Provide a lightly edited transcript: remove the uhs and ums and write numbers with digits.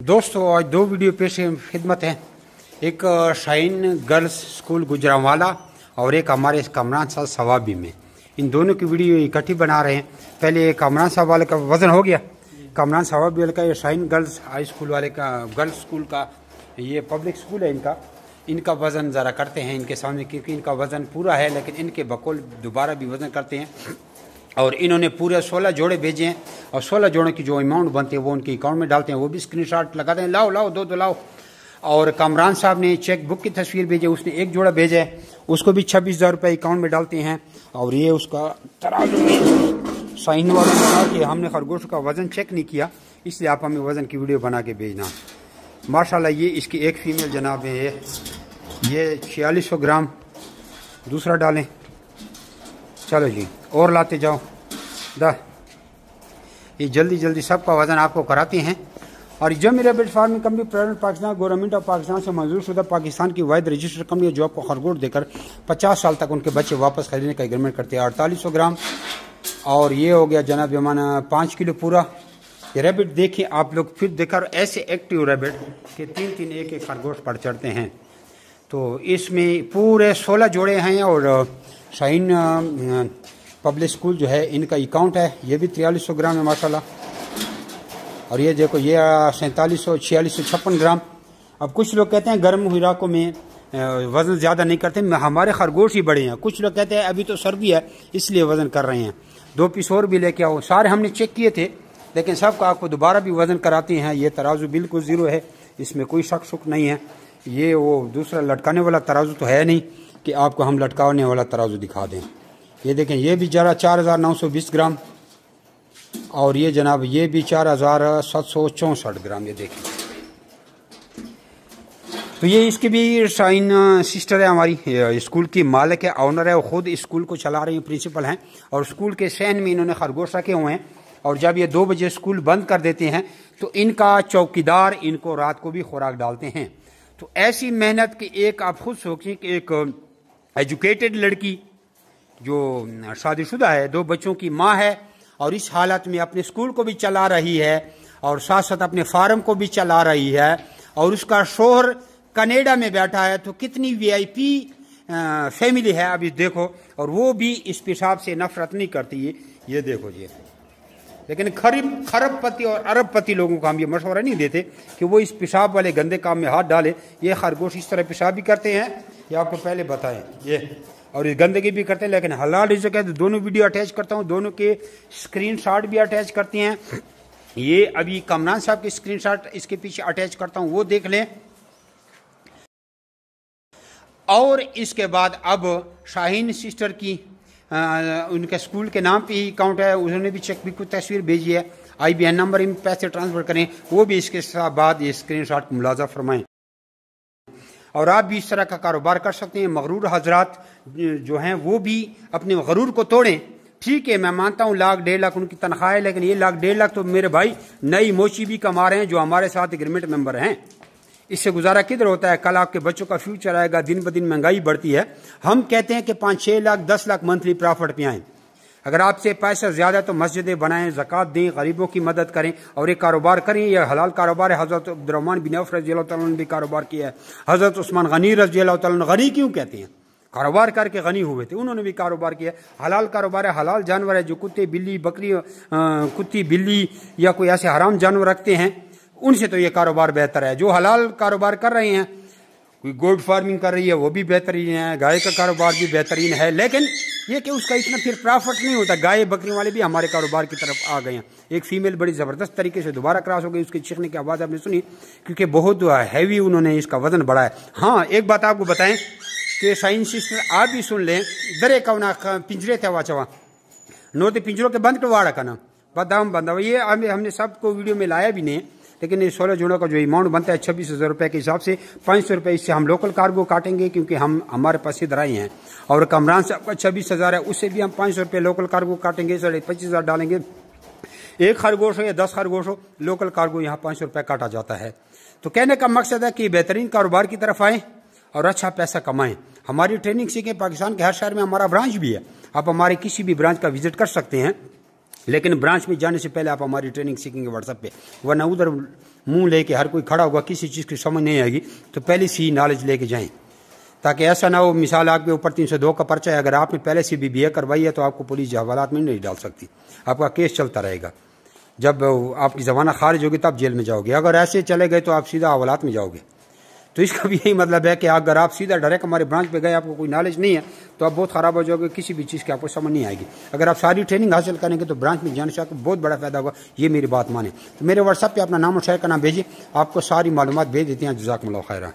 दोस्तों आज दो वीडियो पेश खिदमत हैं। एक शाहीन गर्ल्स स्कूल गुजरांवाला और एक हमारे कामरान साहब सवाबी में। इन दोनों की वीडियो इकट्ठी बना रहे हैं। पहले कामरान साहब वाले का वज़न हो गया, कामरान सवाबी वाले का ये शाहीन गर्ल्स हाई स्कूल वाले का गर्ल्स स्कूल का ये पब्लिक स्कूल है इनका वज़न ज़रा करते हैं इनके सामने, क्योंकि इनका वज़न पूरा है लेकिन इनके बकौल दोबारा भी वज़न करते हैं। और इन्होंने पूरे 16 जोड़े भेजे हैं और 16 जोड़ों की जो अमाउंट बनती है वो उनके अकाउंट में डालते हैं, वो भी स्क्रीनशॉट लगाते हैं, लाओ दो लाओ। और कामरान साहब ने चेक बुक की तस्वीर भेजी, उसने एक जोड़ा भेजा है, उसको भी 26,000 रुपये अकाउंट में डालते हैं। और ये उसका तराजू में शाहीन वालों ने कहा कि हमने खरगोश का वज़न चेक नहीं किया, इसलिए आप हमें वज़न की वीडियो बना के भेजना। माशाल्लाह ये इसकी एक फ़ीमेल जनाब है, ये 4600 ग्राम। दूसरा डालें, चलो जी और लाते जाओ ये जल्दी सबका वज़न आपको कराते हैं। और जमी rebate farming company private Pakistan government of Pakistan से मंजूर शुदा पाकिस्तान की वाहिद रजिस्टर्ड कंपनी है जो आपको खरगोश देकर 50 साल तक उनके बच्चे वापस खरीदने का एग्रीमेंट करते हैं। 4800 ग्राम। और ये हो गया जनाब यमाना 5 किलो पूरा। ये रेबिट देखिए आप लोग, फिर देखकर ऐसे एक्टिव रेबिट के 3 एक खरगोश पर चढ़ते हैं। तो इसमें पूरे 16 जोड़े हैं और शाहीन पब्लिक स्कूल जो है इनका अकाउंट है, ये भी 4300 ग्राम है माशाल्लाह। और ये देखो ये 4700 4656 ग्राम। अब कुछ लोग कहते हैं गर्म इलाकों में वज़न ज़्यादा नहीं करते, हमारे खरगोश ही बड़े हैं। कुछ लोग कहते हैं अभी तो सर्दी है इसलिए वज़न कर रहे हैं, 2 पीस और भी लेके आओ। सारे हमने चेक किए थे लेकिन सबका आपको दोबारा भी वज़न कराते हैं। ये तराजू बिल्कुल ज़ीरो है, इसमें कोई शक शुक नहीं है। ये वो दूसरा लटकाने वाला तराजू तो है नहीं कि आपको हम लटकाने वाला तराजू दिखा दें। ये देखें ये भी जरा 4920 ग्राम और ये जनाब ये भी 4764 ग्राम। ये देखें तो ये इसकी भी शाहीन सिस्टर है, हमारी स्कूल की मालिक है, ऑनर है, वो खुद स्कूल को चला रही हैं, प्रिंसिपल हैं। और स्कूल के सहन में इन्होंने खरगोश रखे हुए हैं और जब ये 2 बजे स्कूल बंद कर देते हैं तो इनका चौकीदार इनको रात को भी खुराक डालते हैं। तो ऐसी मेहनत की एक आप खुद सोचें कि एक एजुकेटेड लड़की जो शादीशुदा है, 2 बच्चों की माँ है और इस हालत में अपने स्कूल को भी चला रही है और साथ साथ अपने फार्म को भी चला रही है और उसका शोहर कनाडा में बैठा है, तो कितनी वीआईपी फैमिली है अभी देखो। और वो भी इस पेशाब से नफरत नहीं करती है, ये देखो जी। लेकिन खरबपति और अरबपति लोगों को हम ये मशवरा नहीं देते कि वो इस पेशाब वाले गंदे काम में हाथ डाले। ये खरगोश इस तरह पेशाब भी करते हैं, ये आपको पहले बताएं, ये और ये गंदगी भी करते हैं। लेकिन हलाल रिज़्क़ है तो दोनों वीडियो अटैच करता हूँ, दोनों के स्क्रीनशॉट भी अटैच करते हैं। ये अभी कामरान साहब के स्क्रीनशॉट इसके पीछे अटैच करता हूँ, वो देख लें। और इसके बाद अब शाहीन सिस्टर की उनके स्कूल के नाम पे ही अकाउंट है, उन्होंने भी चेक बुक की तस्वीर भेजी है, IBN नंबर इन पैसे ट्रांसफ़र करें, वो भी इसके साथ बाद ये स्क्रीनशॉट को मुलाजा फरमाएं। और आप भी इस तरह का कारोबार कर सकते हैं। मगरूर हजरात जो हैं वो भी अपने गरूर को तोड़ें। ठीक है, मैं मानता हूँ 1 लाख 1.5 लाख उनकी तनख्वाह है, लेकिन ये 1 लाख 1.5 लाख तो मेरे भाई नई मोची भी कमा रहे हैं जो हमारे साथ एग्रीमेंट मेंबर हैं। इससे गुजारा किधर होता है? कल आपके बच्चों का फ्यूचर आएगा, दिन ब दिन महंगाई बढ़ती है। हम कहते हैं कि 5-6 लाख 10 लाख मंथली प्रॉफिट पे आए। अगर आपसे पैसा ज्यादा है तो मस्जिदें बनाएं, ज़कात दें, गरीबों की मदद करें और एक कारोबार करें। यह हलाल कारोबार है। हज़रत अब्दुर्रहमान बिन औफ रज़ी अल्लाह तआला ने भी कारोबार किया है। हज़रत उस्मान गनी रज़ी अल्लाह तआला, गनी क्यों कहते हैं? कारोबार करके गनी हुए थे, उन्होंने भी कारोबार किया। हलाल कारोबार है, हलाल जानवर है। जो कुत्ते बिल्ली बकरी कुत्ती बिल्ली या कोई ऐसे हराम जानवर रखते हैं उनसे तो ये कारोबार बेहतर है। जो हलाल कारोबार कर रहे हैं, कोई गोट फार्मिंग कर रही है वो भी बेहतरीन है, गाय का कारोबार भी बेहतरीन है, लेकिन ये कि उसका इतना फिर प्रॉफिट नहीं होता। गाय बकरी वाले भी हमारे कारोबार की तरफ आ गए हैं। एक फीमेल बड़ी ज़बरदस्त तरीके से दोबारा क्रॉस हो गई, उसके चीखने की आवाज़ आपने सुनी, क्योंकि बहुत हैवी उन्होंने इसका वजन बढ़ाया। हाँ, एक बात आपको बताएं कि शाहीन सिस्टर आप भी सुन लें, दरे कवना पिंजरे थे वाचवा नो तो पिंजरों के बंद करवाड़ा का ना बदाम बंदा। ये हमने सबको वीडियो में लाया भी नहीं, लेकिन ये 16 जोड़ों का जो अमाउंट बनता है 26,000 रुपये के हिसाब से 500 रुपये इससे हम लोकल कार्गो काटेंगे, क्योंकि हमारे पास इधर आए हैं। और कामरान साहब का 26,000 है, उससे भी हम 500 रुपये लोकल कार्गो काटेंगे, 25,000 डालेंगे। 1 खरगोश हो या 10 खरगोश हो, लोकल कार्गो यहाँ 500 रुपये काटा जाता है। तो कहने का मकसद है कि बेहतरीन कारोबार की तरफ आएँ और अच्छा पैसा कमाएं। हमारी ट्रेनिंग सीखें। पाकिस्तान के हर शहर में हमारा ब्रांच भी है, आप हमारे किसी भी ब्रांच का विजिट कर सकते हैं। लेकिन ब्रांच में जाने से पहले आप हमारी ट्रेनिंग सीखेंगे व्हाट्सएप पे, वरना उधर मुंह लेके हर कोई खड़ा होगा, किसी चीज़ की समझ नहीं आएगी, तो पहले से ही नॉलेज लेके जाएं, ताकि ऐसा ना हो मिसाल आपके ऊपर 302 का पर्चा है, अगर आपने पहले से BBA करवाई है तो आपको पुलिस हवालात में नहीं डाल सकती, आपका केस चलता रहेगा। जब आपकी ज़मानत खारिज होगी तब जेल में जाओगे, अगर ऐसे चले गए तो आप सीधा हवालात में जाओगे। तो इसका भी यही मतलब है कि अगर आप सीधा डायरेक्ट हमारे ब्रांच पे गए, आपको कोई नॉलेज नहीं है, तो आप बहुत ख़राब हो जाओगे, किसी भी चीज़ की आपको समझ नहीं आएगी। अगर आप सारी ट्रेनिंग हासिल करेंगे तो ब्रांच में जाने से आपको बहुत बड़ा फायदा होगा, ये मेरी बात माने। तो मेरे व्हाट्सएप पे अपना नाम और शहर का नाम भेजिए, आपको सारी मालूमात भेज देते हैं। जज़ाकुमुल्लाह खैरा।